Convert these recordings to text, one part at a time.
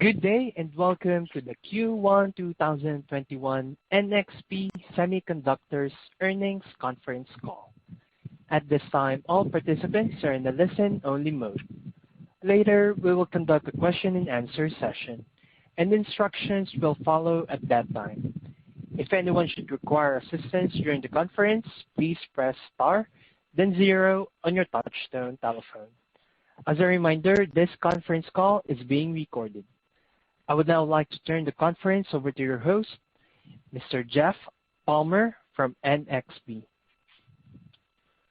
Good day, and welcome to the Q1 2021 NXP Semiconductors earnings conference call. At this time, all participants are in a listen-only mode. Later, we will conduct a question-and-answer session, and instructions will follow at that time. If anyone should require assistance during the conference, please press star, then 0 on your touchtone telephone. As a reminder, this conference call is being recorded. I would now like to turn the conference over to your host, Mr. Jeff Palmer from NXP.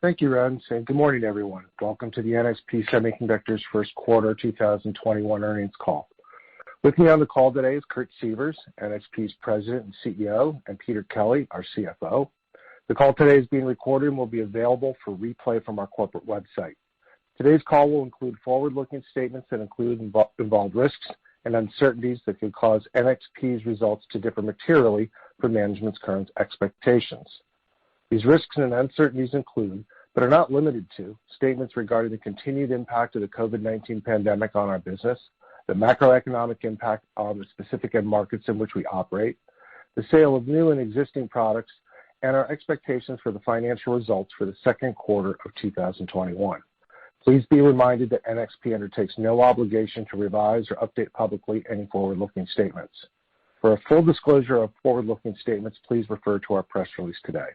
Thank you, Rens, and good morning, everyone. Welcome to the NXP Semiconductors first quarter 2021 earnings call. With me on the call today is Kurt Sievers, NXP's President and CEO, and Peter Kelly, our CFO. The call today is being recorded and will be available for replay from our corporate website. Today's call will include forward-looking statements that involve risks and uncertainties that could cause NXP's results to differ materially from management's current expectations. These risks and uncertainties include, but are not limited to, statements regarding the continued impact of the COVID-19 pandemic on our business, the macroeconomic impact on the specific end markets in which we operate, the sale of new and existing products, and our expectations for the financial results for the second quarter of 2021. Please be reminded that NXP undertakes no obligation to revise or update publicly any forward-looking statements. For a full disclosure of forward-looking statements, please refer to our press release today.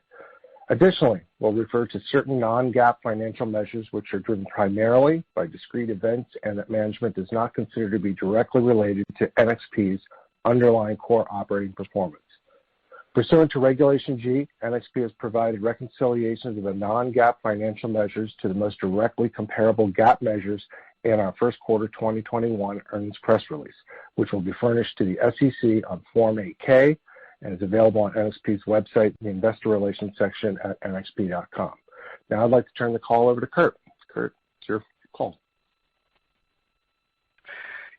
Additionally, we'll refer to certain non-GAAP financial measures which are driven primarily by discrete events and that management does not consider to be directly related to NXP's underlying core operating performance. Pursuant to Regulation G, NXP has provided reconciliations of the non-GAAP financial measures to the most directly comparable GAAP measures in our first quarter 2021 earnings press release, which will be furnished to the SEC on Form 8-K and is available on NXP's website in the Investor Relations section at nxp.com. Now I'd like to turn the call over to Kurt. Kurt, it's your call.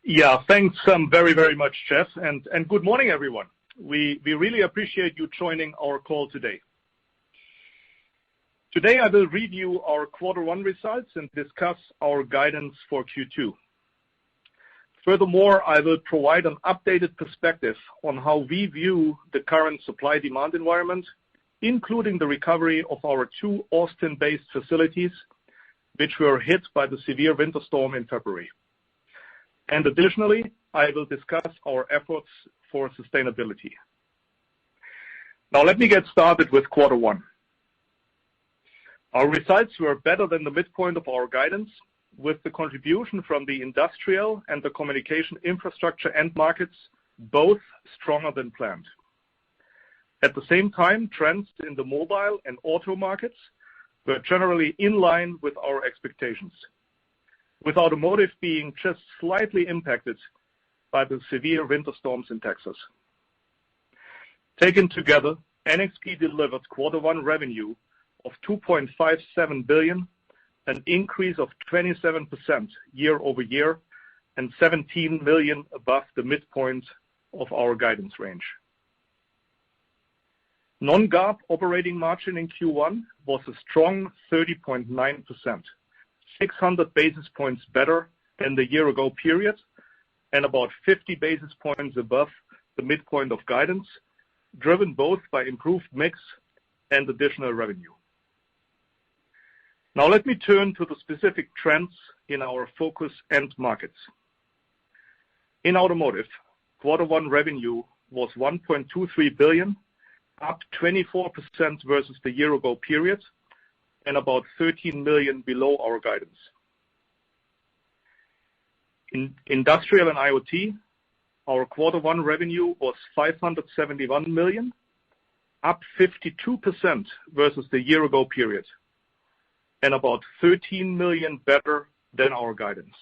Yeah, thanks very, very much, Jeff, and good morning, everyone. We really appreciate you joining our call today. Today, I will review our quarter one results and discuss our guidance for Q2. Furthermore, I will provide an updated perspective on how we view the current supply-demand environment, including the recovery of our two Austin-based facilities, which were hit by the severe winter storm in February. And additionally, I will discuss our efforts for sustainability. Now let me get started with quarter one. Our results were better than the midpoint of our guidance, with the contribution from the industrial and the communication infrastructure end markets both stronger than planned. At the same time, trends in the mobile and auto markets were generally in line with our expectations, with automotive being just slightly impacted by the severe winter storms in Texas. Taken together, NXP delivered quarter one revenue of $2.57 billion, an increase of 27% year over year, and $17 million above the midpoint of our guidance range. Non-GAAP operating margin in Q1 was a strong 30.9%, 600 basis points better than the year-ago period, and about 50 basis points above the midpoint of guidance, driven both by improved mix and additional revenue. Now let me turn to the specific trends in our focus end markets. In automotive, quarter one revenue was $1.23 billion, up 24% versus the year-ago period, and about $13 million below our guidance. In industrial and IoT, our quarter one revenue was $571 million, up 52% versus the year-ago period, and about $13 million better than our guidance.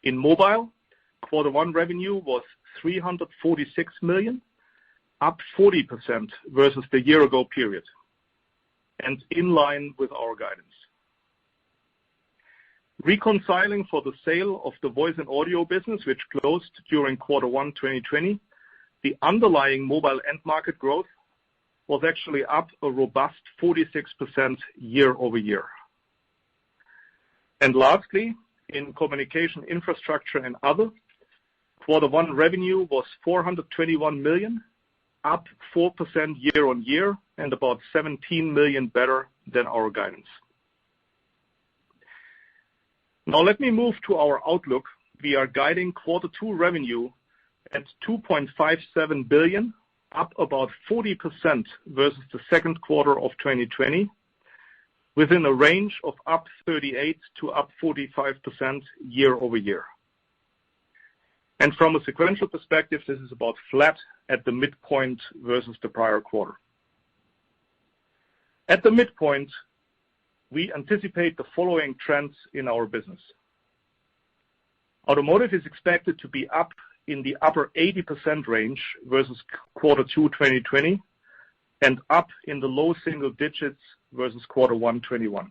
In mobile, quarter one revenue was $346 million, up 40% versus the year-ago period, and in line with our guidance. Reconciling for the sale of the voice and audio business, which closed during quarter one 2020, the underlying mobile end market growth was actually up a robust 46% year over year. And lastly, in communication infrastructure and other, quarter one revenue was $421 million, up 4% year-on-year and about $17 million better than our guidance. Now let me move to our outlook. We are guiding quarter two revenue at $2.57 billion, up about 40% versus the second quarter of 2020, within a range of up 38 to up 45% year-over-year. And from a sequential perspective, this is about flat at the midpoint versus the prior quarter. At the midpoint, we anticipate the following trends in our business. Automotive is expected to be up in the upper 80% range versus quarter two 2020 and up in the low single digits versus quarter one 2021.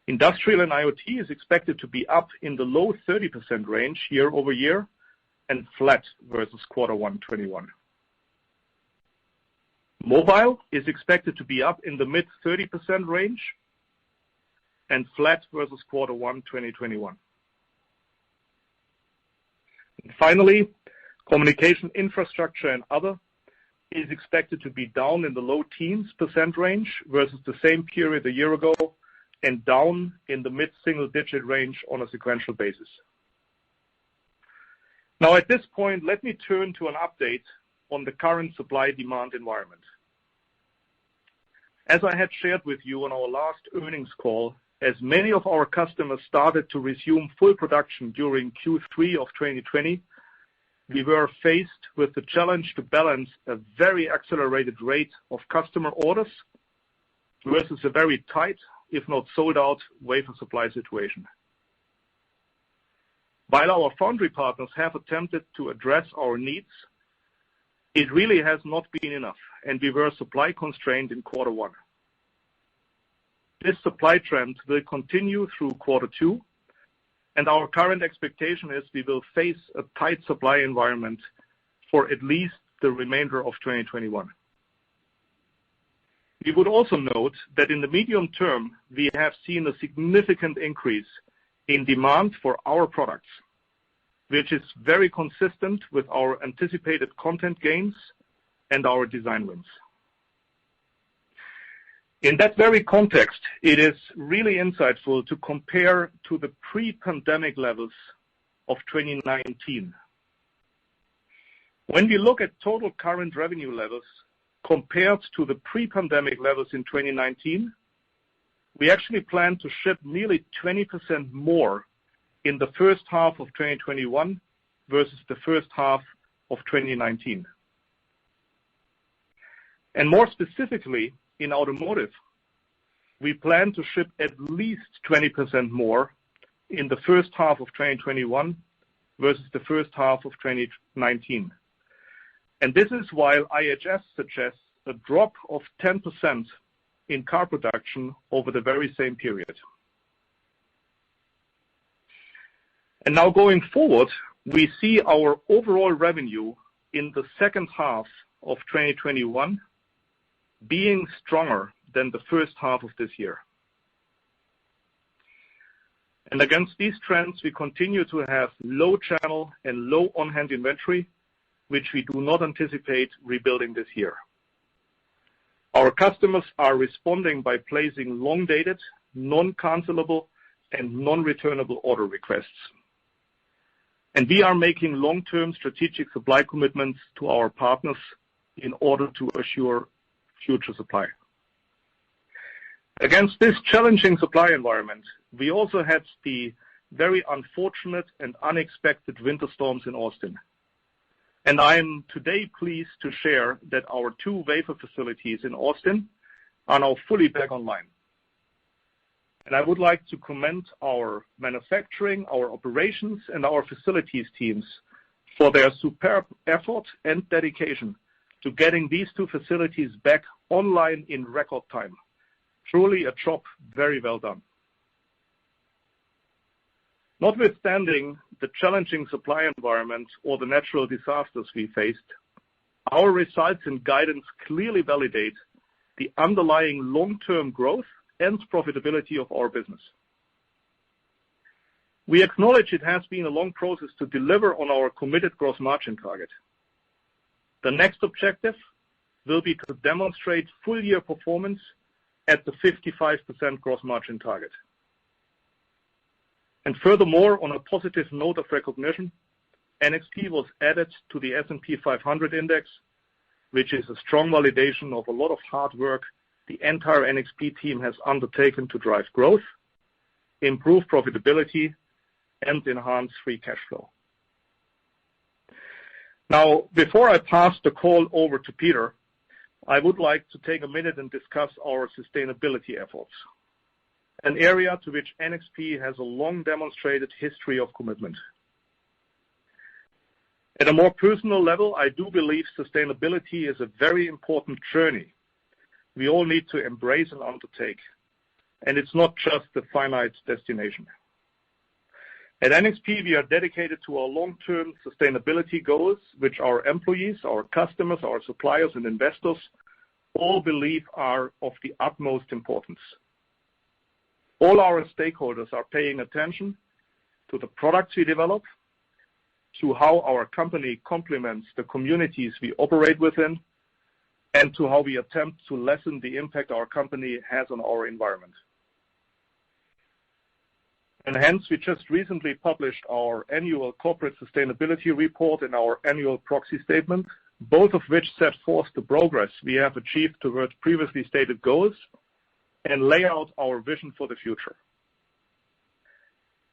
Industrial and IoT is expected to be up in the low 30% range year-over-year and flat versus quarter one 2021. Mobile is expected to be up in the mid 30% range and flat versus quarter one 2021. And finally, communication infrastructure and other is expected to be down in the low teens % range versus the same period a year ago and down in the mid-single digit range on a sequential basis. Now at this point, let me turn to an update on the current supply-demand environment. As I had shared with you on our last earnings call, as many of our customers started to resume full production during Q3 of 2020, we were faced with the challenge to balance a very accelerated rate of customer orders versus a very tight, if not sold out, wafer supply situation. While our foundry partners have attempted to address our needs, it really has not been enough, and we were supply constrained in quarter one. This supply trend will continue through quarter two, and our current expectation is we will face a tight supply environment for at least the remainder of 2021. We would also note that in the medium term, we have seen a significant increase in demand for our products, which is very consistent with our anticipated content gains and our design wins. In that very context, it is really insightful to compare to the pre-pandemic levels of 2019. When we look at total current revenue levels compared to the pre-pandemic levels in 2019, we actually plan to ship nearly 20% more in the first half of 2021 versus the first half of 2019. And more specifically, in automotive, we plan to ship at least 20% more in the first half of 2021 versus the first half of 2019. And this is while IHS suggests a drop of 10% in car production over the very same period. And now going forward, we see our overall revenue in the second half of 2021 being stronger than the first half of this year. And against these trends, we continue to have low channel and low on-hand inventory, which we do not anticipate rebuilding this year. Our customers are responding by placing long-dated, non-cancelable, and non-returnable order requests. And we are making long-term strategic supply commitments to our partners in order to assure future supply. Against this challenging supply environment, we also had the very unfortunate and unexpected winter storms in Austin. And I am today pleased to share that our two wafer facilities in Austin are now fully back online. And I would like to commend our manufacturing, our operations, and our facilities teams for their superb effort and dedication to getting these two facilities back online in record time. Truly a job very well done. Notwithstanding the challenging supply environment or the natural disasters we faced, our results and guidance clearly validate the underlying long-term growth and profitability of our business. We acknowledge it has been a long process to deliver on our committed gross margin target. The next objective will be to demonstrate full year performance at the 55% gross margin target. And furthermore, on a positive note of recognition, NXP was added to the S&P 500 index, which is a strong validation of a lot of hard work the entire NXP team has undertaken to drive growth, improve profitability, and enhance free cash flow. Now, before I pass the call over to Peter, I would like to take a minute and discuss our sustainability efforts, an area to which NXP has a long demonstrated history of commitment. At a more personal level, I do believe sustainability is a very important journey we all need to embrace and undertake, and it's not just a finite destination. At NXP, we are dedicated to our long-term sustainability goals, which our employees, our customers, our suppliers, and investors all believe are of the utmost importance. All our stakeholders are paying attention to the products we develop, to how our company complements the communities we operate within, and to how we attempt to lessen the impact our company has on our environment. And hence, we just recently published our annual corporate sustainability report and our annual proxy statement, both of which set forth the progress we have achieved toward previously stated goals and lay out our vision for the future.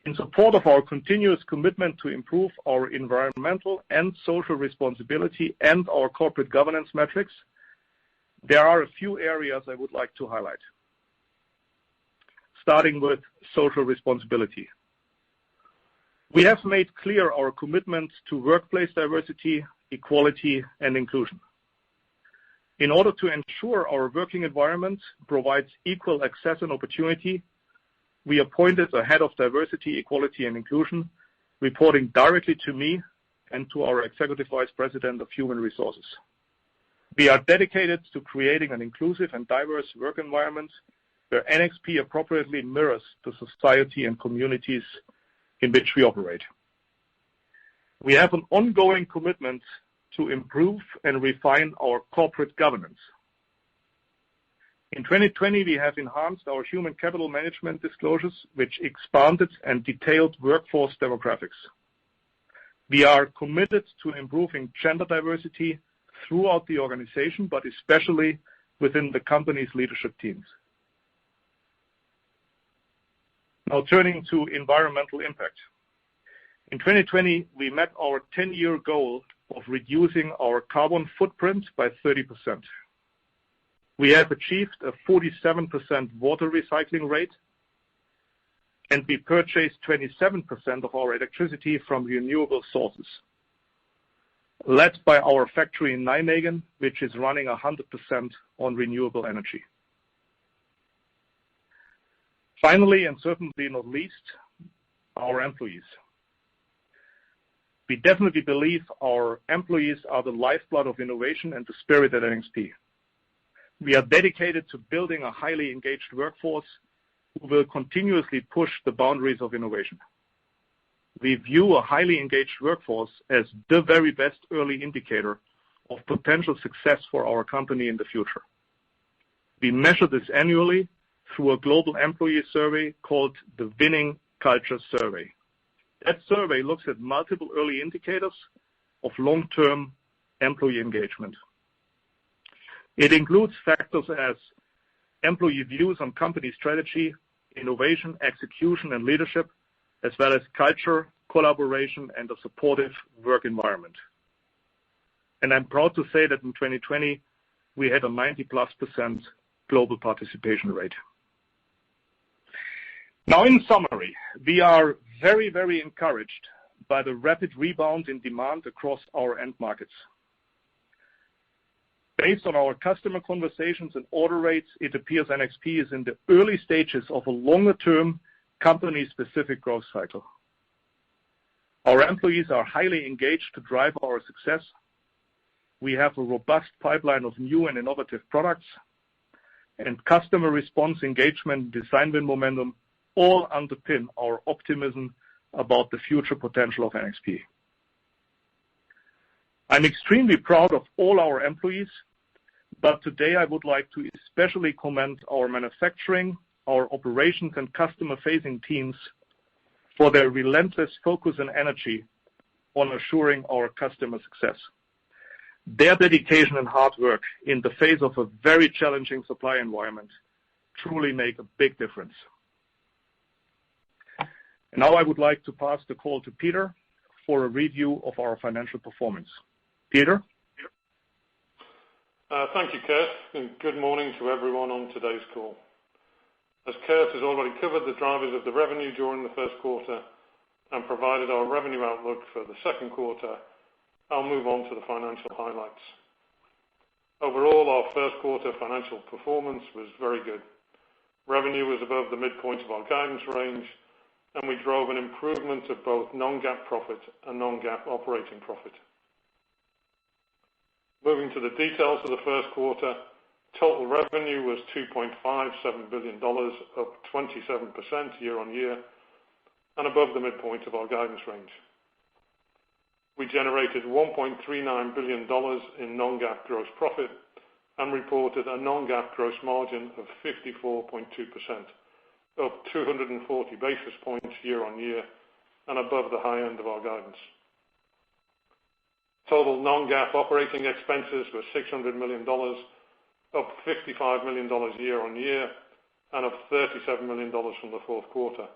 In support of our continuous commitment to improve our environmental and social responsibility and our corporate governance metrics, there are a few areas I would like to highlight. Starting with social responsibility. We have made clear our commitment to workplace diversity, equality, and inclusion. In order to ensure our working environment provides equal access and opportunity, we appointed a head of diversity, equality, and inclusion, reporting directly to me and to our Executive Vice President of Human Resources. We are dedicated to creating an inclusive and diverse work environment where NXP appropriately mirrors the society and communities in which we operate. We have an ongoing commitment to improve and refine our corporate governance. In 2020, we have enhanced our human capital management disclosures, which expanded and detailed workforce demographics. We are committed to improving gender diversity throughout the organization, but especially within the company's leadership teams. Now turning to environmental impact. In 2020, we met our 10-year goal of reducing our carbon footprint by 30%. We have achieved a 47% water recycling rate, and we purchased 27% of our electricity from renewable sources, led by our factory in Nijmegen, which is running 100% on renewable energy. Finally, and certainly not least, our employees. We definitely believe our employees are the lifeblood of innovation and the spirit at NXP. We are dedicated to building a highly engaged workforce who will continuously push the boundaries of innovation. We view a highly engaged workforce as the very best early indicator of potential success for our company in the future. We measure this annually through a global employee survey called the Winning Culture Survey. That survey looks at multiple early indicators of long-term employee engagement. It includes factors as employee views on company strategy, innovation, execution, and leadership, as well as culture, collaboration, and a supportive work environment. And I'm proud to say that in 2020, we had a 90+% global participation rate. Now, in summary, we are very, very encouraged by the rapid rebound in demand across our end markets. Based on our customer conversations and order rates, it appears NXP is in the early stages of a longer-term company-specific growth cycle. Our employees are highly engaged to drive our success. We have a robust pipeline of new and innovative products, and customer response, engagement, design win momentum all underpin our optimism about the future potential of NXP. I'm extremely proud of all our employees, but today I would like to especially commend our manufacturing, our operations, and customer-facing teams for their relentless focus and energy on assuring our customer success. Their dedication and hard work in the face of a very challenging supply environment truly make a big difference. And now I would like to pass the call to Peter for a review of our financial performance. Peter? Thank you, Kurt, and good morning to everyone on today's call. As Kurt has already covered the drivers of the revenue during the first quarter and provided our revenue outlook for the second quarter, I'll move on to the financial highlights. Overall, our first quarter financial performance was very good. Revenue was above the midpoint of our guidance range, and we drove an improvement of both non-GAAP profit and non-GAAP operating profit. Moving to the details of the first quarter, total revenue was $2.57 billion, up 27% year on year, and above the midpoint of our guidance range. We generated $1.39 billion in non-GAAP gross profit and reported a non-GAAP gross margin of 54.2%, up 240 basis points year on year and above the high end of our guidance. Total non-GAAP operating expenses were $600 million, up $55 million year on year and up $37 million from the fourth quarter.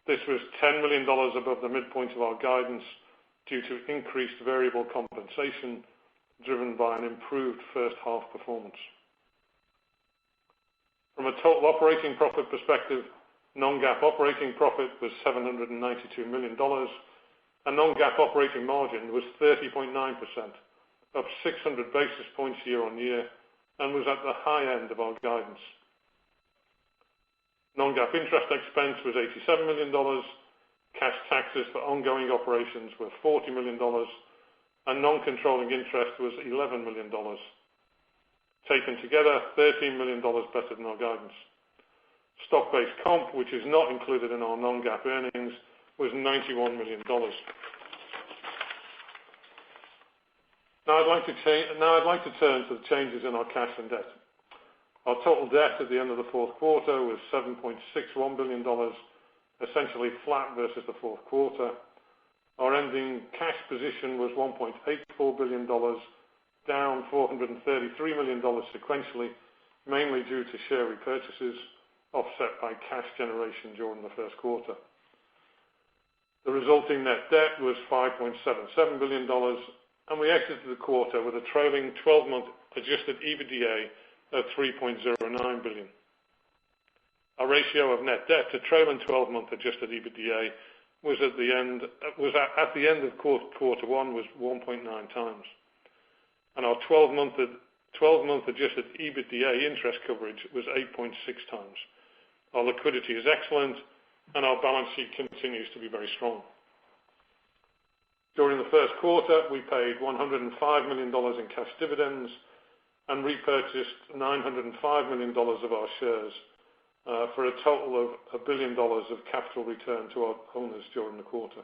This was $10 million above the midpoint of our guidance due to increased variable compensation driven by an improved first half performance. From a total operating profit perspective, non-GAAP operating profit was $792 million, and non-GAAP operating margin was 30.9%, up 600 basis points year on year, and was at the high end of our guidance. Non-GAAP interest expense was $87 million, cash taxes for ongoing operations were $40 million, and non-controlling interest was $11 million. Taken together, $13 million better than our guidance. Stock-based comp, which is not included in our non-GAAP earnings, was $91 million. Now I'd like to turn to the changes in our cash and debt. Our total debt at the end of the fourth quarter was $7.61 billion, essentially flat versus the fourth quarter. Our ending cash position was $1.84 billion, down $433 million sequentially, mainly due to share repurchases, offset by cash generation during the first quarter. The resulting net debt was $5.77 billion, and we exited the quarter with a trailing 12-month adjusted EBITDA of $3.09 billion. Our ratio of net debt to trailing 12-month adjusted EBITDA was at the end of quarter one was 1.9 times, and our 12-month adjusted EBITDA interest coverage was 8.6 times. Our liquidity is excellent, and our balance sheet continues to be very strong. During the first quarter, we paid $105 million in cash dividends and repurchased $905 million of our shares, for a total of $1 billion of capital return to our owners during the quarter.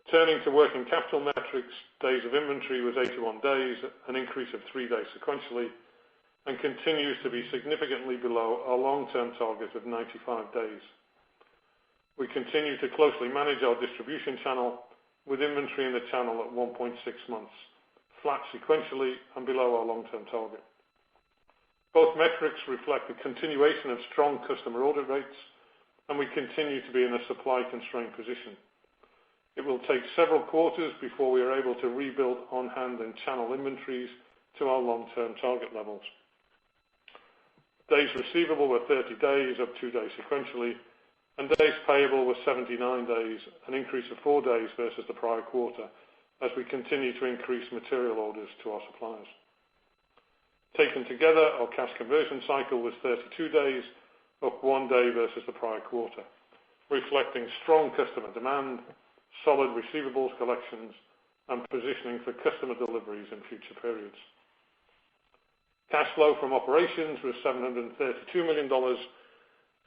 Turning to working capital metrics, days of inventory was 81 days, an increase of 3 days sequentially, and continues to be significantly below our long-term target of 95 days. We continue to closely manage our distribution channel, with inventory in the channel at 1.6 months, flat sequentially and below our long-term target. Both metrics reflect the continuation of strong customer order rates, and we continue to be in a supply-constrained position. It will take several quarters before we are able to rebuild on-hand and channel inventories to our long-term target levels. Days receivable were 30 days, up 2 days sequentially, and days payable were 79 days, an increase of 4 days versus the prior quarter, as we continue to increase material orders to our suppliers. Taken together, our cash conversion cycle was 32 days, up 1 day versus the prior quarter, reflecting strong customer demand, solid receivables collections, and positioning for customer deliveries in future periods. Cash flow from operations was $732 million,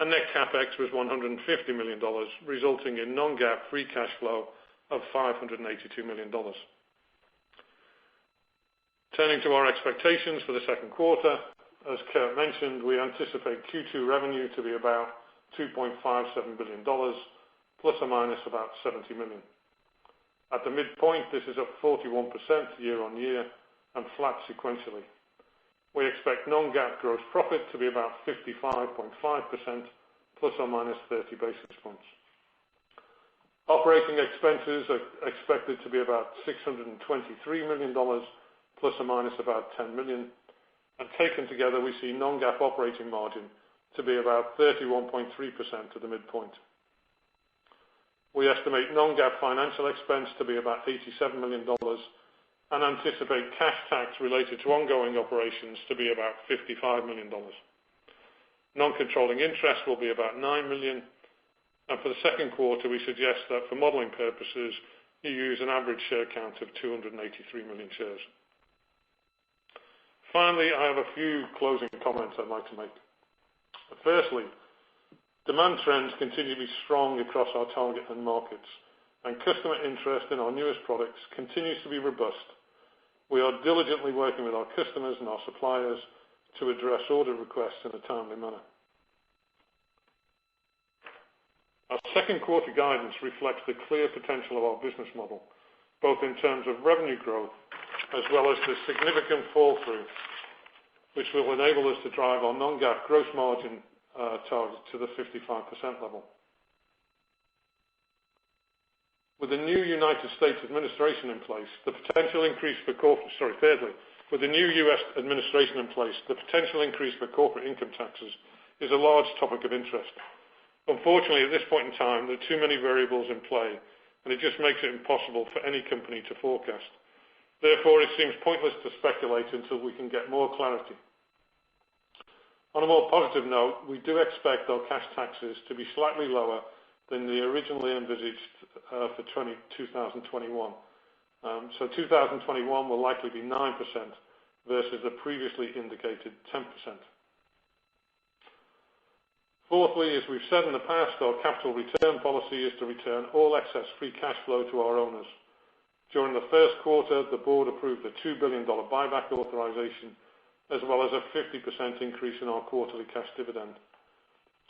and net CapEx was $150 million, resulting in non-GAAP free cash flow of $582 million. Turning to our expectations for the second quarter, as Kurt mentioned, we anticipate Q2 revenue to be about $2.57 billion, plus or minus about $70 million. At the midpoint, this is up 41% year on year and flat sequentially. We expect non-GAAP gross profit to be about 55.5%, plus or minus 30 basis points. Operating expenses are expected to be about $623 million, plus or minus about $10 million. And taken together, we see non-GAAP operating margin to be about 31.3% at the midpoint. We estimate non-GAAP financial expense to be about $87 million and anticipate cash tax related to ongoing operations to be about $55 million. Non-controlling interest will be about $9 million. And for the second quarter, we suggest that for modeling purposes, you use an average share count of 283 million shares. Finally, I have a few closing comments I'd like to make. Firstly, demand trends continue to be strong across our target end markets, and customer interest in our newest products continues to be robust. We are diligently working with our customers and our suppliers to address order requests in a timely manner. Our second quarter guidance reflects the clear potential of our business model, both in terms of revenue growth as well as the significant fall-through, which will enable us to drive our non-GAAP gross margin target to the 55% level. With the new United States administration in place, the potential increase for with the new U.S. administration in place, the potential increase for corporate income taxes is a large topic of interest. Unfortunately, at this point in time, there are too many variables in play, and it just makes it impossible for any company to forecast. Therefore, it seems pointless to speculate until we can get more clarity. On a more positive note, we do expect our cash taxes to be slightly lower than the originally envisaged for 2021. So 2021 will likely be 9% versus the previously indicated 10%. Fourthly, as we've said in the past, our capital return policy is to return all excess free cash flow to our owners. During the first quarter, the board approved a $2 billion buyback authorization, as well as a 50% increase in our quarterly cash dividend.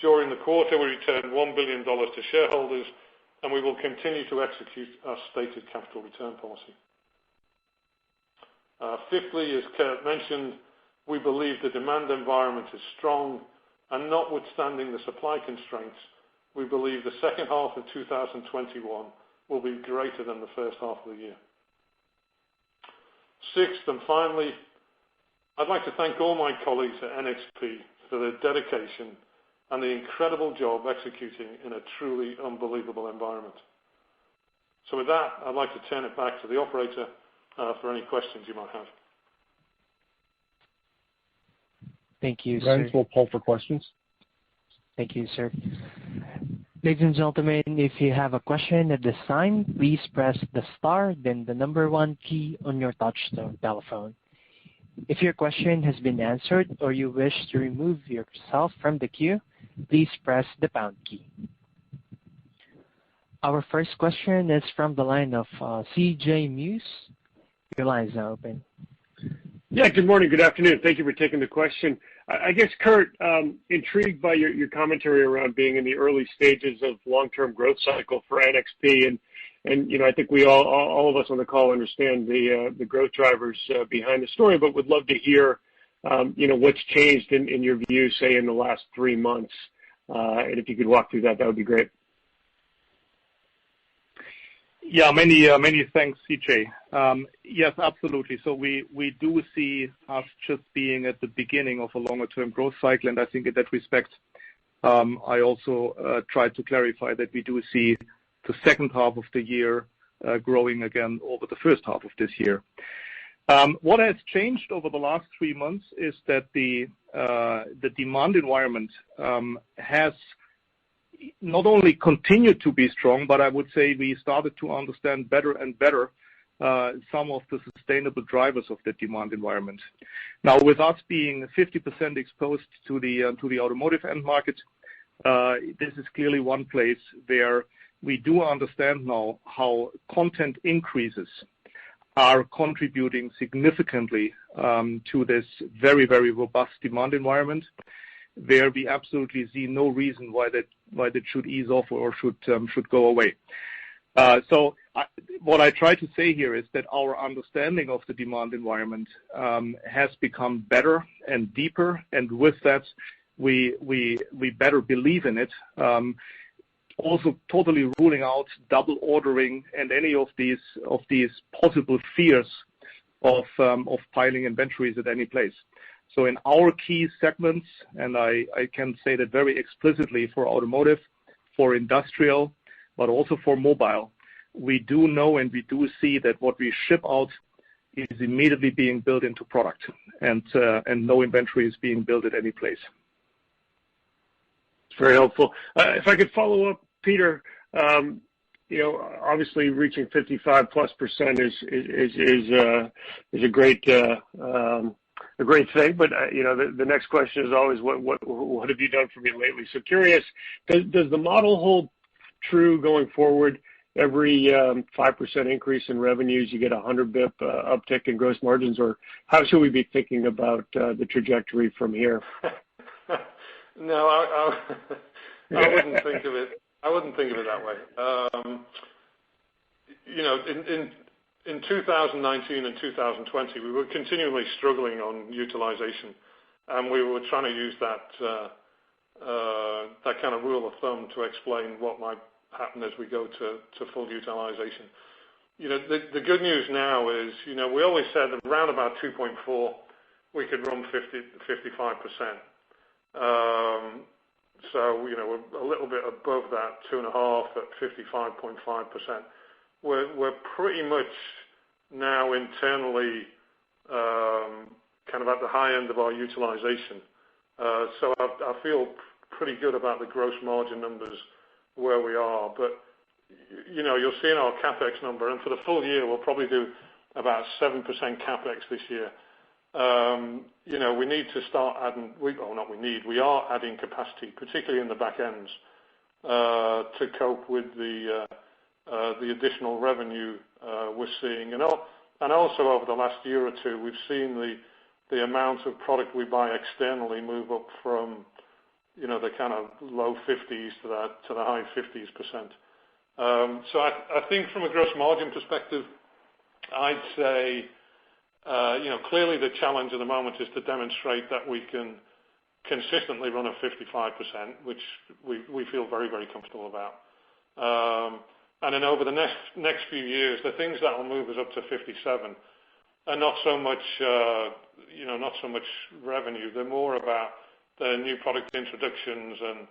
During the quarter, we returned $1 billion to shareholders, and we will continue to execute our stated capital return policy. Fifthly, as Kurt mentioned, we believe the demand environment is strong, and notwithstanding the supply constraints, we believe the second half of 2021 will be greater than the first half of the year. Sixth and finally, I'd like to thank all my colleagues at NXP for their dedication and the incredible job executing in a truly unbelievable environment. So with that, I'd like to turn it back to the operator for any questions you might have. Thank you, sir. Friends, we'll poll for questions. Thank you, sir. Ladies and gentlemen, if you have a question at this time, please press the star, then the number 1 key on your touchtone telephone. If your question has been answered or you wish to remove yourself from the queue, please press the pound key. Our first question is from the line of C.J. Muse. Your line is now open. Yeah, good morning, good afternoon. Thank you for taking the question. I guess, Kurt, intrigued by your commentary around being in the early stages of long-term growth cycle for NXP, and you know, I think we all of us on the call understand the growth drivers behind the story, but would love to hear you know, what's changed in your view, say, in the last 3 months, and if you could walk through that would be great. Yeah, many thanks, CJ. Yes, absolutely. So we do see us just being at the beginning of a longer-term growth cycle, and I think in that respect, I also tried to clarify that we do see the second half of the year growing again over the first half of this year. What has changed over the last 3 months is that the demand environment has not only continued to be strong, but I would say we started to understand better and better some of the sustainable drivers of the demand environment. Now, with us being 50% exposed to the automotive end market, this is clearly one place where we do understand now how content increases are contributing significantly to this very, very robust demand environment, where we absolutely see no reason why that should ease off or should go away. What I try to say here is that our understanding of the demand environment has become better and deeper, and with that, we better believe in it. Also, totally ruling out double ordering and any of these possible fears of piling inventories at any place. So in our key segments, and I can say that very explicitly for automotive, for industrial, but also for mobile, we do know and we do see that what we ship out is immediately being built into product, and no inventory is being built at any place. It's very helpful. If I could follow up, Peter, obviously reaching 55+% is a great thing, but the next question is always what have you done for me lately? So curious, does the model hold true going forward? Every 5% increase in revenues, you get 100 bip uptick in gross margins, or how should we be thinking about the trajectory from here? No, I wouldn't think of it. I wouldn't think of it that way. In 2019 and 2020, we were continually struggling on utilization, and we were trying to use that kind of rule of thumb to explain what might happen as we go to full utilization. The good news now is, we always said that around about 2.4, we could run 55%. So, we're a little bit above that 2.5 at 55.5%. We're pretty much now internally kind of at the high end of our utilization. So I feel pretty good about the gross margin numbers where we are. But, you'll see in our CapEx number, and for the full year, we'll probably do about 7% CapEx this year. We need to start adding, we are adding capacity, particularly in the back ends, to cope with the additional revenue we're seeing. And also over the last year or two, we've seen the amount of product we buy externally move up from, the kind of low 50s to the high 50s%. So I think from a gross margin perspective, I'd say, clearly the challenge at the moment is to demonstrate that we can consistently run a 55%, which we feel very, very comfortable about. And then over the next few years, the things that will move us up to 57 are not so much revenue. They're more about the new product introductions and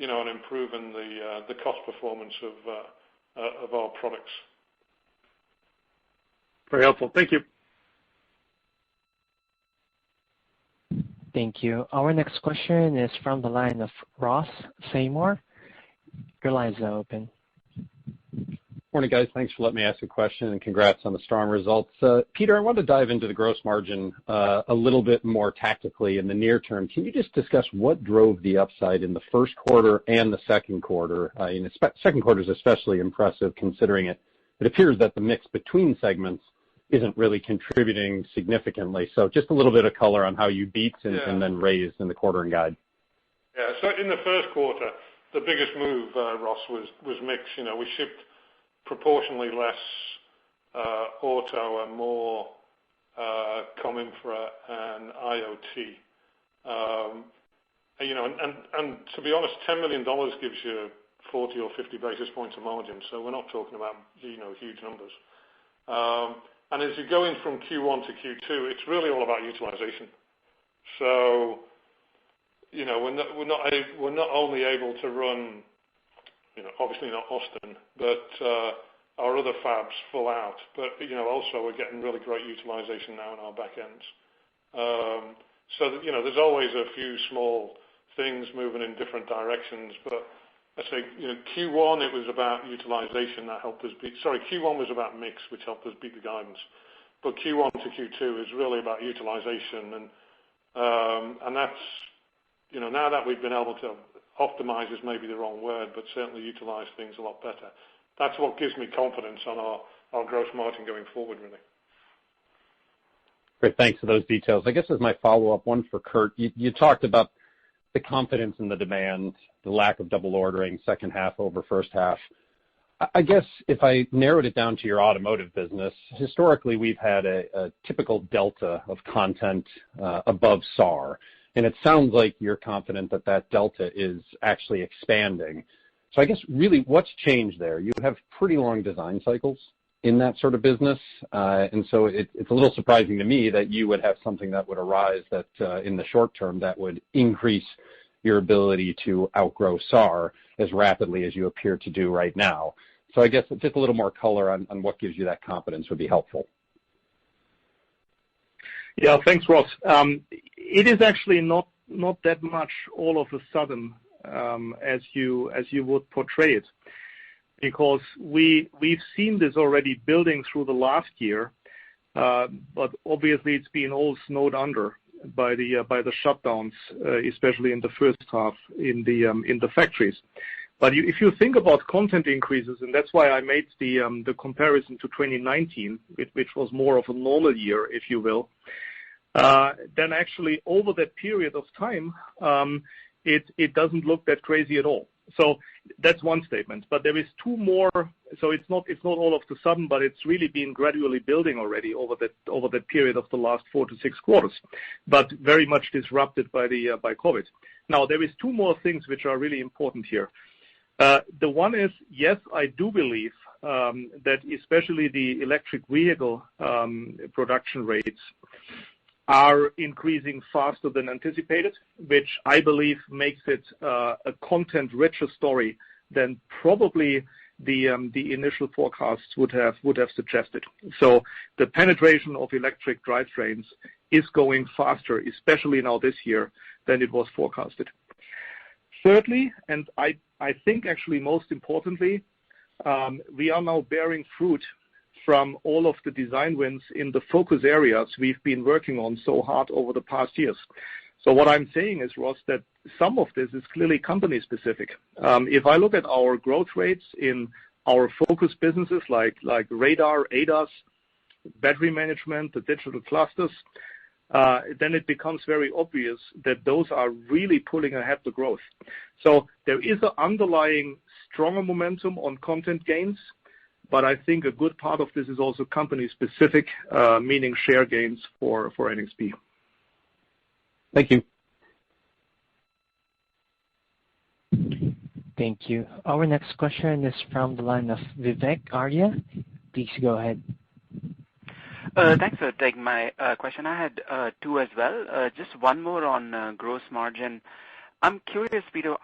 and improving the cost performance of our products. Very helpful. Thank you. Thank you. Our next question is from the line of Ross Seymore. Your line is now open. Morning, guys. Thanks for letting me ask a question, and congrats on the strong results. Peter, I want to dive into the gross margin a little bit more tactically in the near term. Can you just discuss what drove the upside in the first quarter and the second quarter? Second quarter is especially impressive considering it appears that the mix between segments isn't really contributing significantly. So just a little bit of color on how you beat and then raised in the quarter and guide. Yeah, so in the first quarter, the biggest move, Ross, was mix. We shipped proportionally less auto and more comm infra and IoT. And to be honest, $10 million gives you 40 or 50 basis points of margin, so we're not talking about huge numbers. And as you're going from Q1 to Q2, it's really all about utilization. So we're not only able to run, obviously not Austin, but our other fabs full out. But also we're getting really great utilization now in our back ends. So there's always a few small things moving in different directions, but I say Q1 it was about utilization that helped us beat. Sorry, Q1 was about mix, which helped us beat the guidance. But Q1 to Q2 is really about utilization, and that's now that we've been able to optimize is maybe the wrong word, but certainly utilize things a lot better. That's what gives me confidence on our gross margin going forward, really. Great. Thanks for those details. I guess as my follow-up, one for Kurt, you talked about the confidence in the demand, the lack of double ordering, second half over first half. I guess if I narrowed it down to your automotive business, historically we've had a typical delta of content above SAR, and it sounds like you're confident that that delta is actually expanding. So I guess really what's changed there? You have pretty long design cycles in that sort of business, and so it's a little surprising to me that you would have something that would arise that in the short term that would increase your ability to outgrow SAR as rapidly as you appear to do right now. So I guess just a little more color on what gives you that confidence would be helpful. Yeah, thanks, Ross. It is actually not that much all of a sudden as you would portray it, because we've seen this already building through the last year, but obviously it's been all snowed under by the shutdowns, especially in the first half in the factories. But if you think about content increases, and that's why I made the comparison to 2019, which was more of a normal year, if you will, then actually over that period of time, it doesn't look that crazy at all. So that's one statement. But there is two more. So it's not all of a sudden, but it's really been gradually building already over that period of the last 4 to 6 quarters, but very much disrupted by COVID. Now there is two more things which are really important here. The one is, yes, I do believe that especially the electric vehicle production rates are increasing faster than anticipated, which I believe makes it a content-richer story than probably the initial forecasts would have suggested. So the penetration of electric drivetrains is going faster, especially now this year, than it was forecasted. Thirdly, and I think actually most importantly, we are now bearing fruit from all of the design wins in the focus areas we've been working on so hard over the past years. So what I'm saying is, Ross, that some of this is clearly company specific. If I look at our growth rates in our focus businesses like radar, ADAS, battery management, the digital clusters, then it becomes very obvious that those are really pulling ahead the growth. So there is an underlying stronger momentum on content gains, but I think a good part of this is also company specific, meaning share gains for NXP. Thank you. Thank you. Our next question is from the line of Vivek Arya. Please go ahead. Thanks for taking my question. I had two as well. Just one more on gross margin. I'm curious, Peter,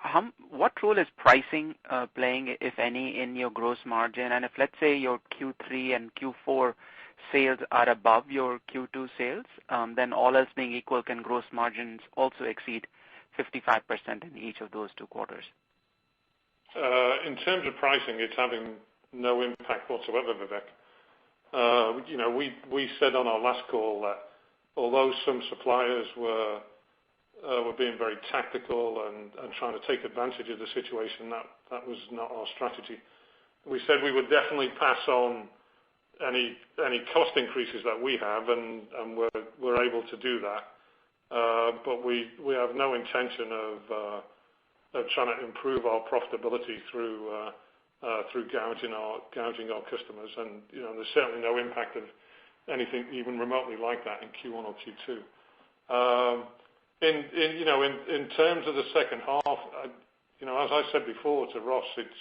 what role is pricing playing, if any, in your gross margin? And if, let's say, your Q3 and Q4 sales are above your Q2 sales, then all else being equal, can gross margins also exceed 55% in each of those 2 quarters? In terms of pricing, it's having no impact whatsoever, Vivek. We said on our last call that although some suppliers were being very tactical and trying to take advantage of the situation, that was not our strategy. We said we would definitely pass on any cost increases that we have, and we're able to do that. But we have no intention of trying to improve our profitability through gouging our customers. And there's certainly no impact of anything even remotely like that in Q1 or Q2. In terms of the second half, as I said before to Ross, it's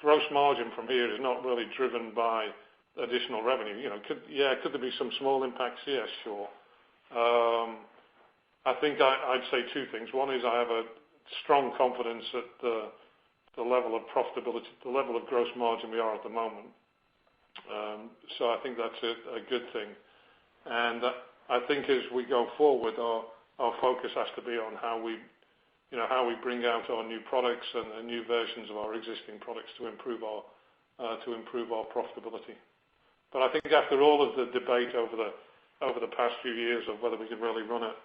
gross margin from here is not really driven by additional revenue. Could there be some small impacts? Yeah, sure. I think I'd say 2 things. One is I have a strong confidence at the level of profitability, the level of gross margin we are at the moment. So I think that's a good thing. And I think as we go forward, our focus has to be on how we bring out our new products and new versions of our existing products to improve our profitability. But I think after all of the debate over over the past few years of whether we can really run it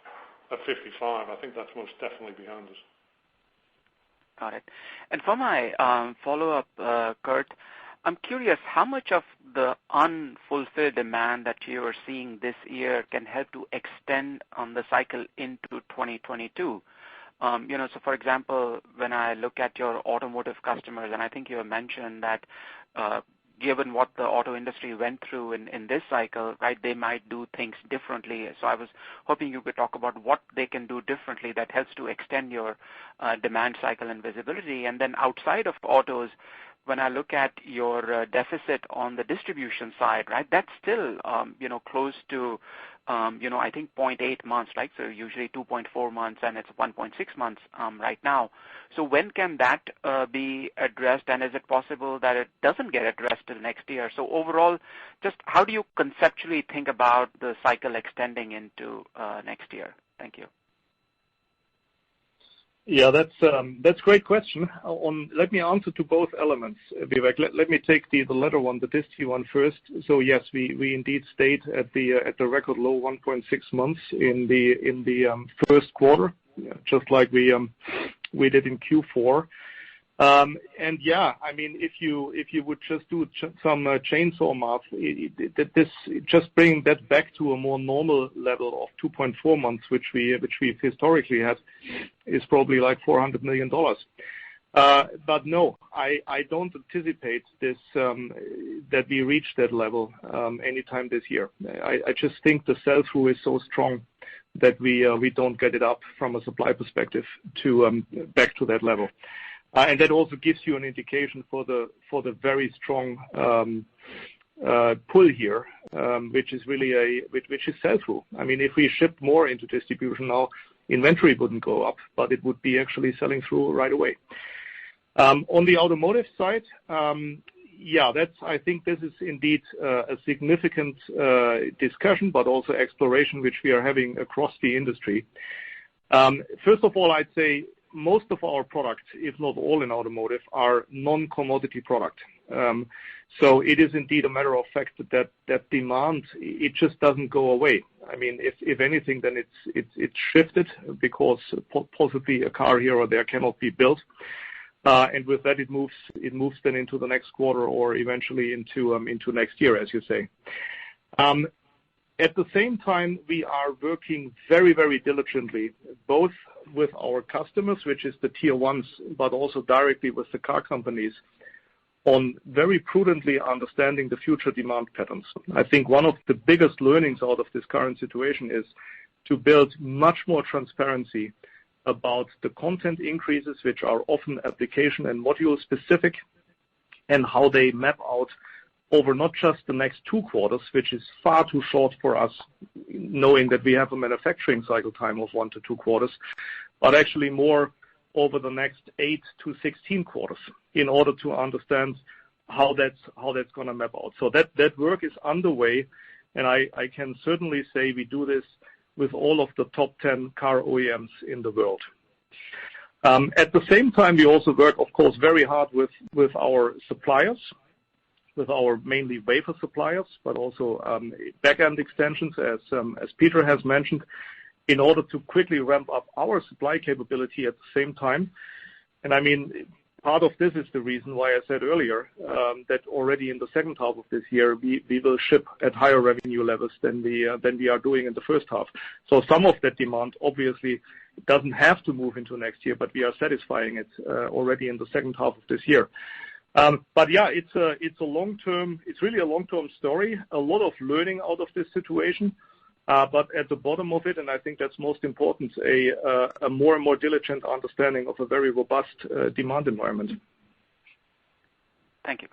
at 55. I think that's most definitely behind us. Got it. And for my follow-up, Kurt, I'm curious how much of the unfulfilled demand that you are seeing this year can help to extend the cycle into 2022. So for example, when I look at your automotive customers, and I think you have mentioned that given what the auto industry went through in this cycle, right, they might do things differently. So I was hoping you could talk about what they can do differently that helps to extend your demand cycle and visibility. And then outside of autos, when I look at your deficit on the distribution side, right, that's still, close to, I think 0.8 months, right? So usually 2.4 months, and it's 1.6 months right now. So when can that be addressed, and is it possible that it doesn't get addressed till next year? So overall, just how do you conceptually think about the cycle extending into next year? Thank you. Yeah, that's a great question. Let me answer to both elements, Vivek. Let me take the latter one, the disti one first. So yes, we indeed stayed at the record low 1.6 months in the first quarter, just like we did in Q4. And yeah, I mean, if you would just do some chainsaw math, this just bringing that back to a more normal level of 2.4 months, which we've historically had, is probably like $400 million. But no, I don't anticipate this that we reach that level anytime this year. I just think the sell-through is so strong that we don't get it up from a supply perspective to back to that level. And that also gives you an indication for the very strong pull here, which is really which is sell-through. I mean, if we ship more into distribution now, inventory wouldn't go up, but it would be actually selling through right away. On the automotive side, I think this is indeed a significant discussion, but also exploration which we are having across the industry. First of all, I'd say most of our products, if not all in automotive, are non-commodity product. So it is indeed a matter of fact that demand, it just doesn't go away. I mean, if anything, then it's shifted because possibly a car here or there cannot be built. And with that, it moves then into the next quarter or eventually into next year, as you say. At the same time, we are working very, very diligently, both with our customers, which is the tier ones, but also directly with the car companies, on very prudently understanding the future demand patterns. I think one of the biggest learnings out of this current situation is to build much more transparency about the content increases, which are often application and module specific, and how they map out over not just the next 2 quarters, which is far too short for us, knowing that we have a manufacturing cycle time of 1 to 2 quarters, but actually more over the next 8 to 16 quarters in order to understand how that's going to map out. So that work is underway, and I can certainly say we do this with all of the top 10 car OEMs in the world. At the same time, we also work, of course, very hard with our suppliers, with our mainly wafer suppliers, but also back-end extensions, as Peter has mentioned, in order to quickly ramp up our supply capability at the same time. And I mean, part of this is the reason why I said earlier that already in the second half of this year, we will ship at higher revenue levels than we are doing in the first half. So some of that demand obviously doesn't have to move into next year, but we are satisfying it already in the second half of this year. But yeah, it's really a long-term story, a lot of learning out of this situation. But at the bottom of it, and I think that's most important, a more and more diligent understanding of a very robust demand environment. Thank you.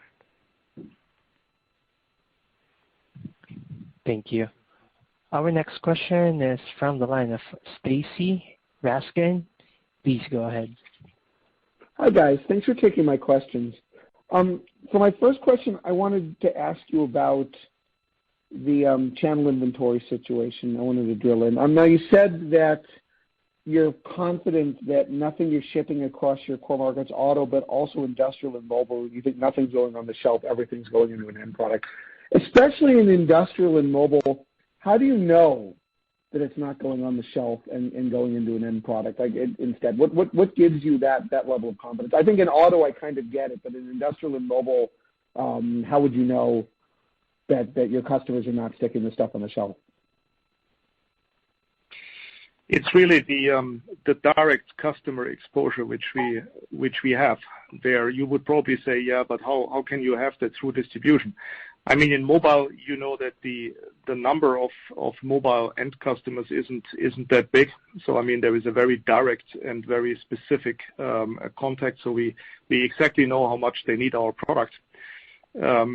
Thank you. Our next question is from the line of Stacy Rasgon. Please go ahead. Hi, guys. Thanks for taking my questions. For my first question, I wanted to ask you about the channel inventory situation. I wanted to drill in. Now, you said that you're confident that nothing you're shipping across your core markets, auto, but also industrial and mobile, you think nothing's going on the shelf, everything's going into an end product. Especially in industrial and mobile, how do you know that it's not going on the shelf and going into an end product instead? What gives you that level of confidence? I think in auto I kind of get it, but in industrial and mobile, how would you know that your customers are not sticking the stuff on the shelf? It's really the direct customer exposure which we have there. You would probably say, yeah, but how can you have that through distribution? I mean, in mobile, you know that the number of mobile end customers isn't that big. So I mean, there is a very direct and very specific contact. So we exactly know how much they need our product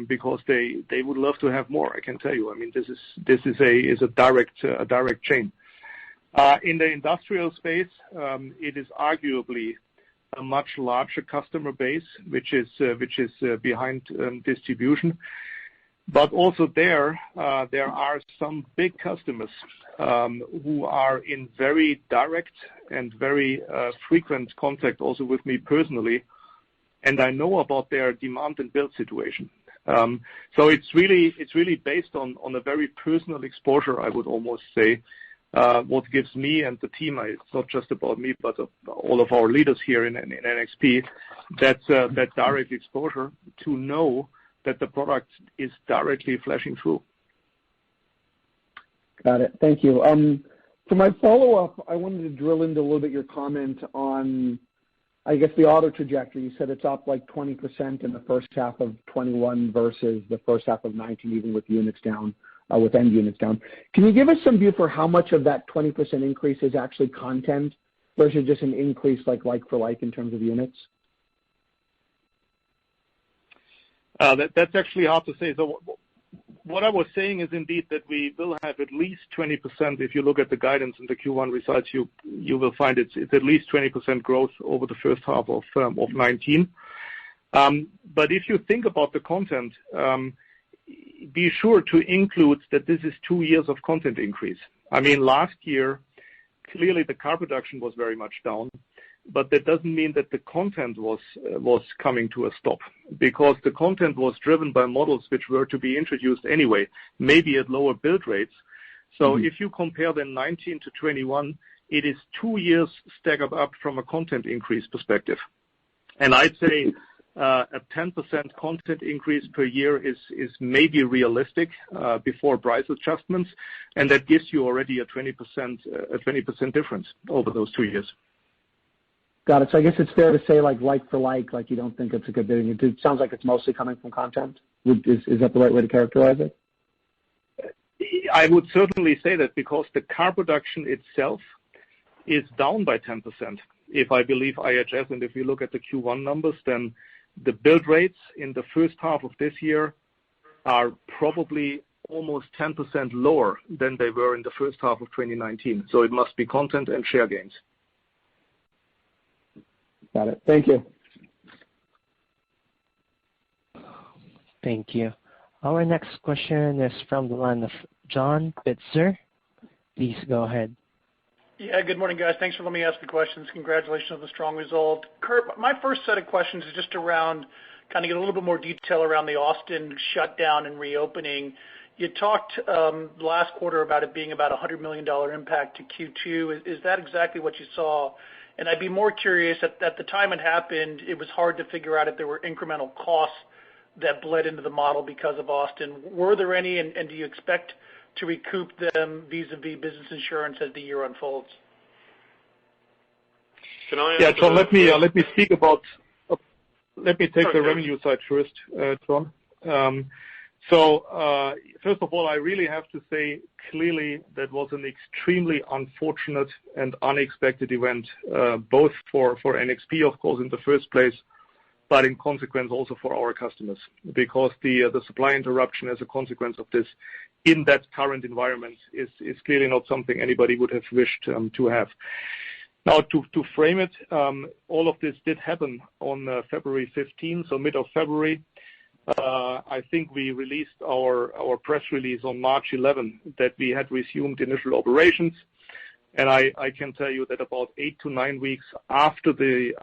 because they would love to have more. I can tell you. I mean, this is a direct chain. In the industrial space, it is arguably a much larger customer base, which is behind distribution. But also there are some big customers who are in very direct and very frequent contact also with me personally, and I know about their demand and build situation. So it's really based on a very personal exposure, I would almost say. What gives me and the team, it's not just about me, but all of our leaders here in NXP, that direct exposure to know that the product is directly flashing through. Got it. Thank you. For my follow-up, I wanted to drill into a little bit your comment on, I guess, the auto trajectory. You said it's up like 20% in the first half of 21 versus the first half of 19, even with units down. With end units down. Can you give us some view for how much of that 20% increase is actually content versus just an increase like for like in terms of units? That's actually hard to say. So what I was saying is indeed that we will have at least 20%. If you look at the guidance in the Q1 results, you will find it's at least 20% growth over the first half of 19. But if you think about the content, be sure to include that this is 2 years of content increase. I mean, last year, clearly the car production was very much down, but that doesn't mean that the content was coming to a stop, because the content was driven by models which were to be introduced anyway, maybe at lower build rates. So if you compare then 19 to 21, it is 2 years staggered up from a content increase perspective. And I'd say a 10% content increase per year is maybe realistic before price adjustments, and that gives you already a 20% difference over those 2 years. Got it. So I guess it's fair to say like for like you don't think it's a good thing. It sounds like it's mostly coming from content. Is that the right way to characterize it? I would certainly say that, because the car production itself is down by 10%. If I believe IHS, and if you look at the Q1 numbers, then the build rates in the first half of this year are probably almost 10% lower than they were in the first half of 2019. So it must be content and share gains. Got it. Thank you. Thank you. Our next question is from the line of John Pitzer. Please go ahead. Yeah, good morning, guys. Thanks for letting me ask the questions. Congratulations on the strong result. Kurt, my first set of questions is just around kind of get a little bit more detail around the Austin shutdown and reopening. You talked last quarter about it being about $100 million impact to Q2. Is that exactly what you saw? And I'd be more curious, at the time it happened, it was hard to figure out if there were incremental costs that bled into the model because of Austin. Were there any, and do you expect to recoup them vis-a-vis business insurance as the year unfolds? Can I yeah, John, let me speak about. Let me take the revenue side first, John. So first of all, I really have to say clearly that was an extremely unfortunate and unexpected event, both for NXP, of course, in the first place, but in consequence also for our customers, because the supply interruption as a consequence of this in that current environment is clearly not something anybody would have wished to have. Now, to frame it, all of this did happen on February 15, so mid of February. I think we released our press release on March 11 that we had resumed initial operations. And I can tell you that about 8 to 9 weeks after the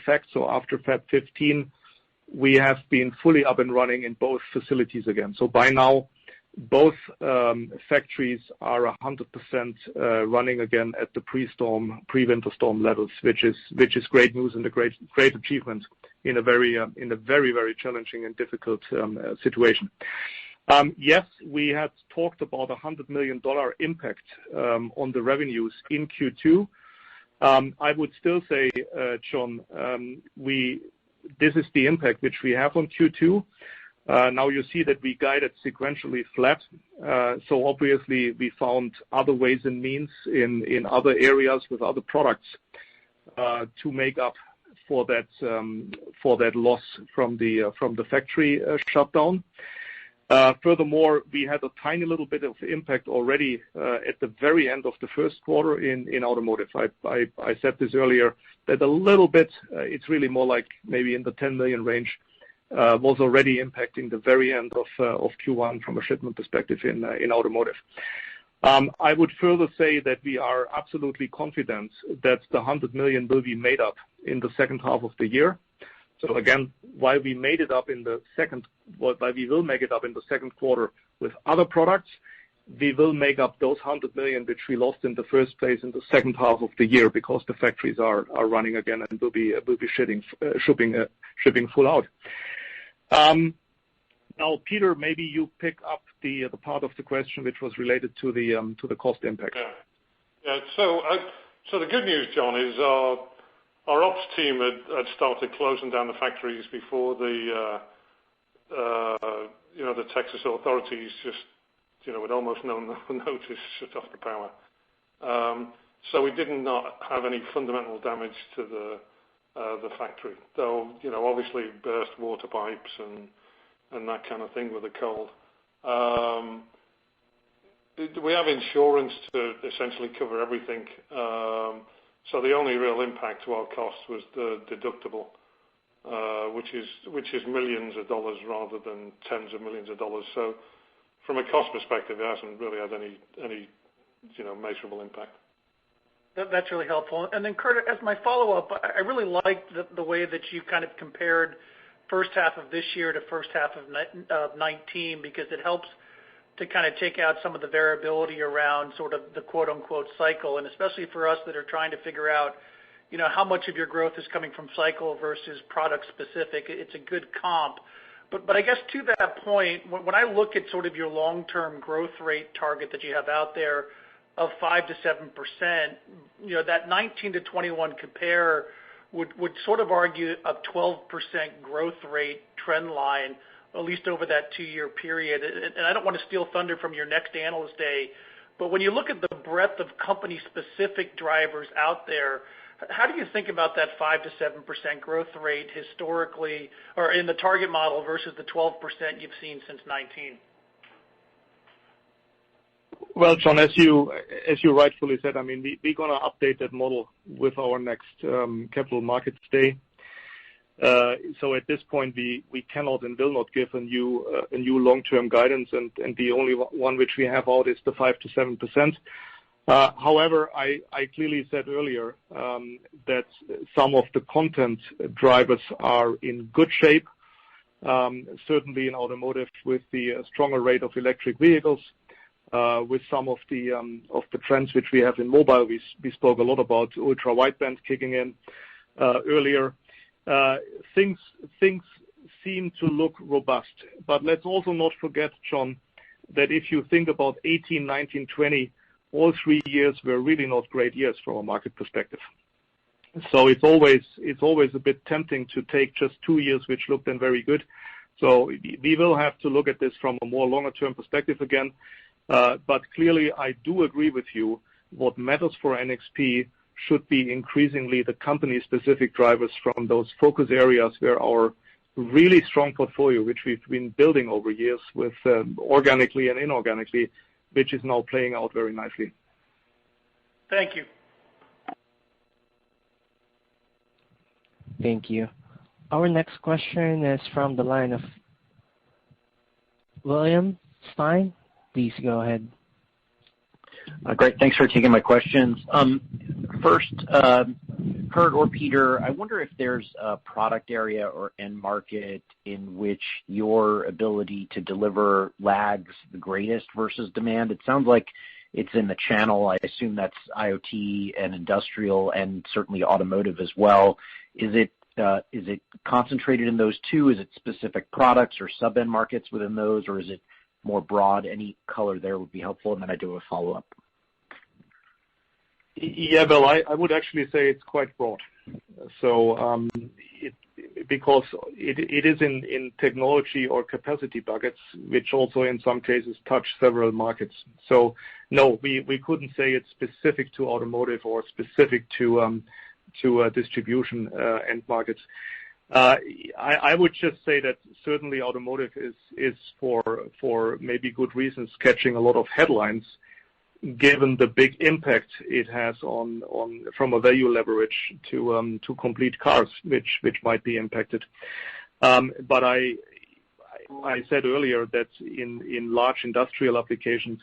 fact, so after Feb 15, we have been fully up and running in both facilities again. So by now, both factories are 100% running again at the pre-winter storm levels, which is great news and a great achievement in a very challenging and difficult situation. Yes, we had talked about $100 million impact on the revenues in Q2. I would still say, John, this is the impact which we have on Q2. Now you see that we guided sequentially flat. So obviously we found other ways and means in other areas with other products to make up for that loss from the factory shutdown. Furthermore, we had a tiny little bit of impact already at the very end of the first quarter in automotive. I said this earlier, that a little bit, it's really more like maybe in the 10 million range, was already impacting the very end of Q1 from a shipment perspective in automotive. I would further say that we are absolutely confident that the 100 million will be made up in the second half of the year. So again, while we will make it up in the second quarter with other products, we will make up those 100 million which we lost in the first place in the second half of the year because the factories are running again and will be shipping full out. Now, Peter, maybe you pick up the part of the question which was related to the cost impact. Yeah. So the good news, John, is our ops team had started closing down the factories before the Texas authorities just with almost no notice shut off the power. So we did not have any fundamental damage to the factory, though obviously burst water pipes and that kind of thing with the cold. We have insurance to essentially cover everything. So the only real impact to our costs was the deductible, which is millions of dollars rather than tens of millions of dollars. So from a cost perspective, it hasn't really had any measurable impact. That's really helpful. And then, Kurt, as my follow-up, I really liked the way that you kind of compared first half of this year to first half of 19 because it helps to kind of take out some of the variability around sort of the quote-unquote cycle, and especially for us that are trying to figure out, how much of your growth is coming from cycle versus product specific. It's a good comp. But I guess to that point, when I look at sort of your long-term growth rate target that you have out there of 5 to 7%, that 19 to 21 compare would sort of argue a 12% growth rate trend line, at least over that 2-year period. And I don't want to steal thunder from your next Analyst Day, but when you look at the breadth of company-specific drivers out there, how do you think about that 5 to 7% growth rate historically or in the target model versus the 12% you've seen since 19? Well, John, as you rightfully said, I mean, we're going to update that model with our next Capital Markets Day. So at this point, we cannot and will not give a new long-term guidance, and the only one which we have out is the 5 to 7%. However, I clearly said earlier that some of the content drivers are in good shape, certainly in automotive with the stronger rate of electric vehicles, with some of the trends which we have in mobile. We spoke a lot about ultra-wideband kicking in earlier. Things seem to look robust, but let's also not forget, John, that if you think about 18, 19, 20, all 3 years were really not great years from a market perspective. So it's always a bit tempting to take just 2 years, which looked then very good. So we will have to look at this from a more longer-term perspective again. But clearly, I do agree with you. What matters for NXP should be increasingly the company-specific drivers from those focus areas where our really strong portfolio, which we've been building over years with organically and inorganically, which is now playing out very nicely. Thank you. Thank you. Our next question is from the line of William Stein. Please go ahead. Great. Thanks for taking my questions. First, Kurt or Peter, I wonder if there's a product area or end market in which your ability to deliver lags the greatest versus demand. It sounds like it's in the channel. I assume that's IoT and industrial and certainly automotive as well. Is it concentrated in those two? Is it specific products or sub-end markets within those, or is it more broad? Any color there would be helpful, and then I do a follow-up. Yeah, Bill, I would actually say it's quite broad. So because it is in technology or capacity buckets, which also in some cases touch several markets. So no, we couldn't say it's specific to automotive or specific to distribution end markets. I would just say that certainly automotive is for maybe good reasons catching a lot of headlines, given the big impact it has on from a value leverage to complete cars, which might be impacted. But I said earlier that in large industrial applications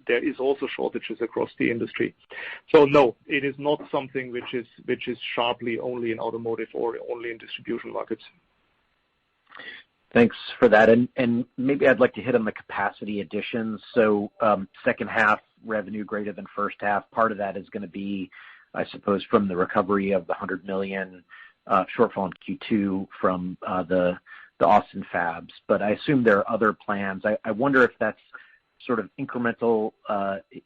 there is also shortages across the industry. So no, it is not something which is sharply only in automotive or only in distribution markets. Thanks for that. And maybe I'd like to hit on the capacity additions. So second half revenue greater than first half. Part of that is going to be, I suppose, from the recovery of the $100 million shortfall in Q2 from the Austin fabs. But I assume there are other plans. I wonder if that's sort of incremental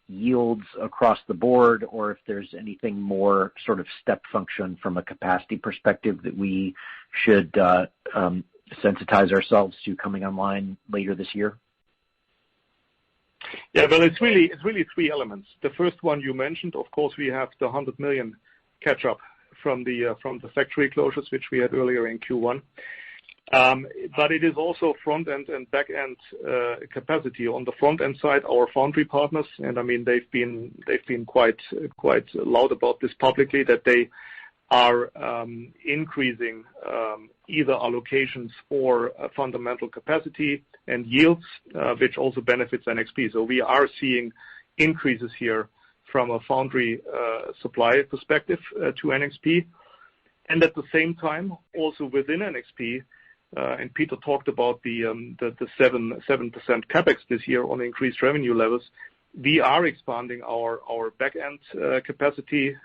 yields across the board, or if there's anything more sort of step function from a capacity perspective that we should sensitize ourselves to coming online later this year? Yeah, well, it's really three elements. The first one you mentioned, of course, we have the $100 million catch up from the factory closures, which we had earlier in Q1. But it is also front end and back end capacity. On the front end side, our foundry partners, and I mean they've been quite loud about this publicly, that they are increasing either allocations or fundamental capacity and yields, which also benefits NXP. So we are seeing increases here from a foundry supply perspective to NXP. And at the same time, also within NXP, and Peter talked about the 7% capex this year on increased revenue levels, we are expanding our back end capacity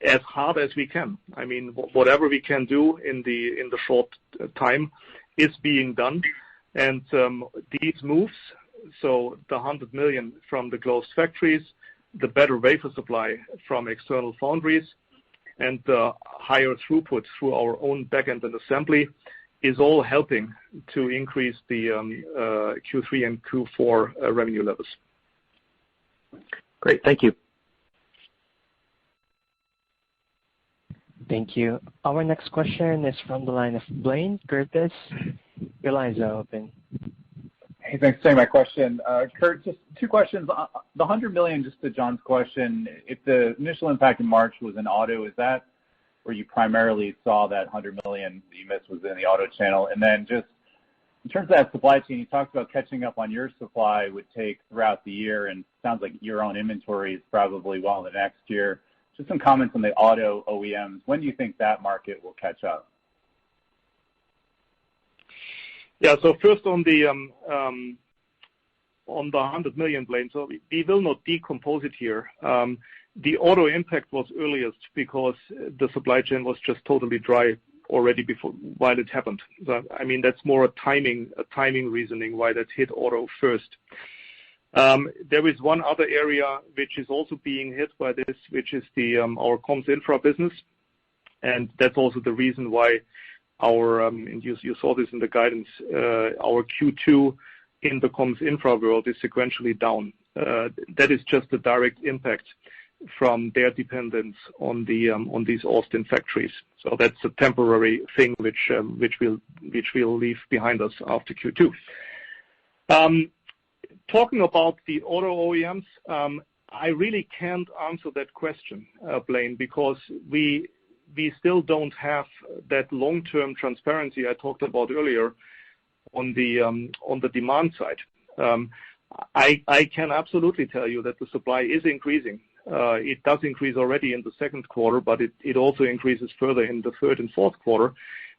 as hard as we can. I mean, whatever we can do in the short time is being done. And these moves, so the $100 million from the closed factories, the better wafer supply from external foundries, and the higher throughput through our own back end and assembly is all helping to increase the Q3 and Q4 revenue levels. Great, thank you. Thank you. Our next question is from the line of Blaine Curtis. Your line is now open. Hey, thanks for taking my question. Kurt, just two questions. The $100 million, just to John's question, if the initial impact in March was in auto, is that where you primarily saw that $100 million that you missed was in the auto channel? And then just in terms of that supply chain, you talked about catching up on your supply would take throughout the year, and it sounds like your own inventory is probably well in the next year. Just some comments on the auto OEMs. When do you think that market will catch up? Yeah, so first on the $100 million, Blaine, so we will not decompose it here. The auto impact was earliest because the supply chain was just totally dry already while it happened. So, I mean, that's more a timing reasoning why that hit auto first. There is one other area which is also being hit by this, which is our comms infra business, and that's also the reason why and you saw this in the guidance, our Q2 in the comms infra world is sequentially down. That is just a direct impact from their dependence on these Austin factories. So that's a temporary thing which we'll leave behind us after Q2. Talking about the auto OEMs, I really can't answer that question, Blaine, because we still don't have that long-term transparency I talked about earlier on the demand side. I can absolutely tell you that the supply is increasing It does increase already in the second quarter, but it also increases further in the third and fourth quarter.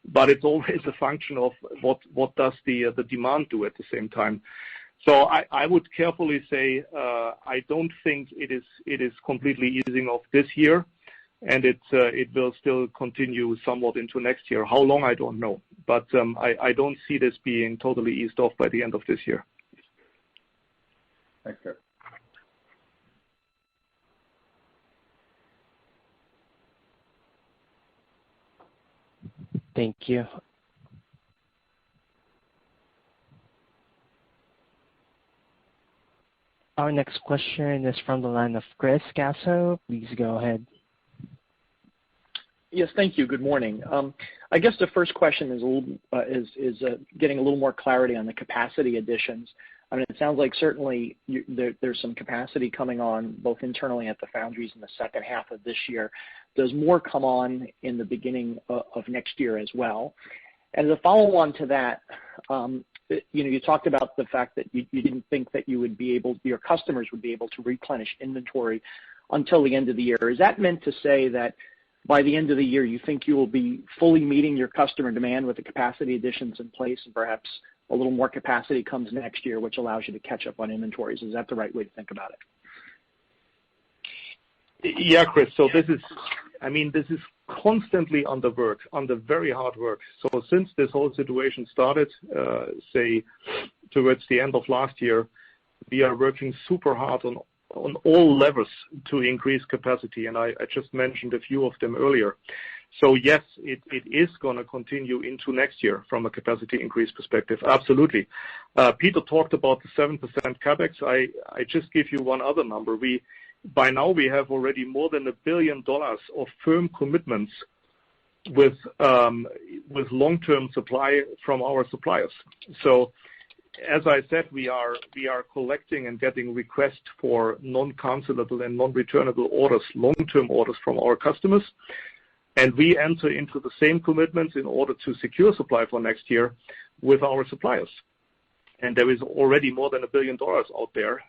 But it's always a function of what does the demand do at the same time. So I would carefully say I don't think it is completely easing off this year, and it will still continue somewhat into next year. How long, I don't know. But I don't see this being totally eased off by the end of this year. Thanks, Kurt. Thank you. Our next question is from the line of Chris Caso. Please go ahead. Yes, thank you. Good morning. I guess the first question is getting a little more clarity on the capacity additions. I mean, it sounds like certainly there's some capacity coming on both internally at the foundries in the second half of this year. Does more come on in the beginning of next year as well? And as a follow-on to that, you talked about the fact that you didn't think that your customers would be able to replenish inventory until the end of the year. Is that meant to say that by the end of the year, you think you will be fully meeting your customer demand with the capacity additions in place, and perhaps a little more capacity comes next year, which allows you to catch up on inventories? Is that the right way to think about it? Yeah, Chris. So this is constantly on the very hard work. So since this whole situation started, say, towards the end of last year, we are working super hard on all levels to increase capacity, and I just mentioned a few of them earlier. So yes, it is going to continue into next year from a capacity increase perspective. Absolutely. Peter talked about the 7% capex. I just give you one other number. By now we have already more than $1 billion of firm commitments with long-term supply from our suppliers. So as I said, we are collecting and getting requests for non-cancelable and non-returnable orders, long-term orders from our customers, and we enter into the same commitments in order to secure supply for next year with our suppliers. And there is already more than $1 billion out there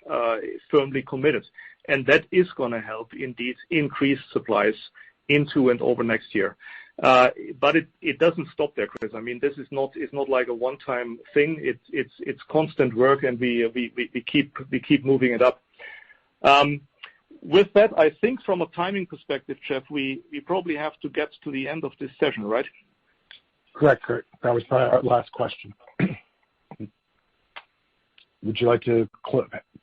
firmly committed, and that is going to help indeed increase supplies into and over next year. But it doesn't stop there, Chris. I mean, this is not like a one-time thing. It's constant work, and we keep moving it up. With that, I think from a timing perspective, Jeff, we probably have to get to the end of this session, right? Correct, Kurt. That was our last question. Would you like to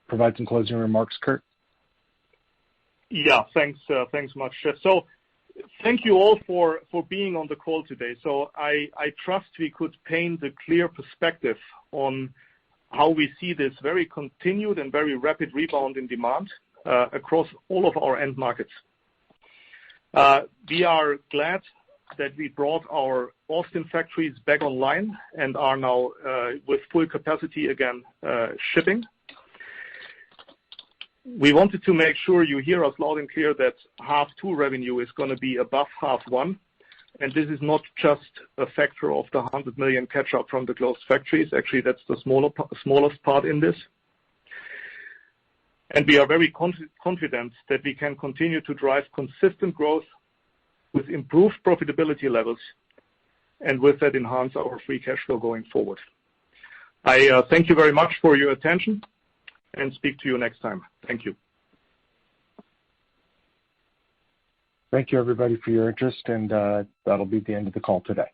provide some closing remarks, Kurt? Yeah, thanks much, Jeff. So thank you all for being on the call today. So I trust we could paint a clear perspective on how we see this very continued and very rapid rebound in demand across all of our end markets. We are glad that we brought our Austin factories back online and are now with full capacity again shipping. We wanted to make sure you hear us loud and clear that half two revenue is going to be above half one, and this is not just a factor of the $100 million catch-up from the closed factories. Actually, that's the smallest part in this. And we are very confident that we can continue to drive consistent growth with improved profitability levels, and with that enhance our free cash flow going forward. I thank you very much for your attention, and speak to you next time. Thank you. Thank you, everybody, for your interest, and that'll be the end of the call today.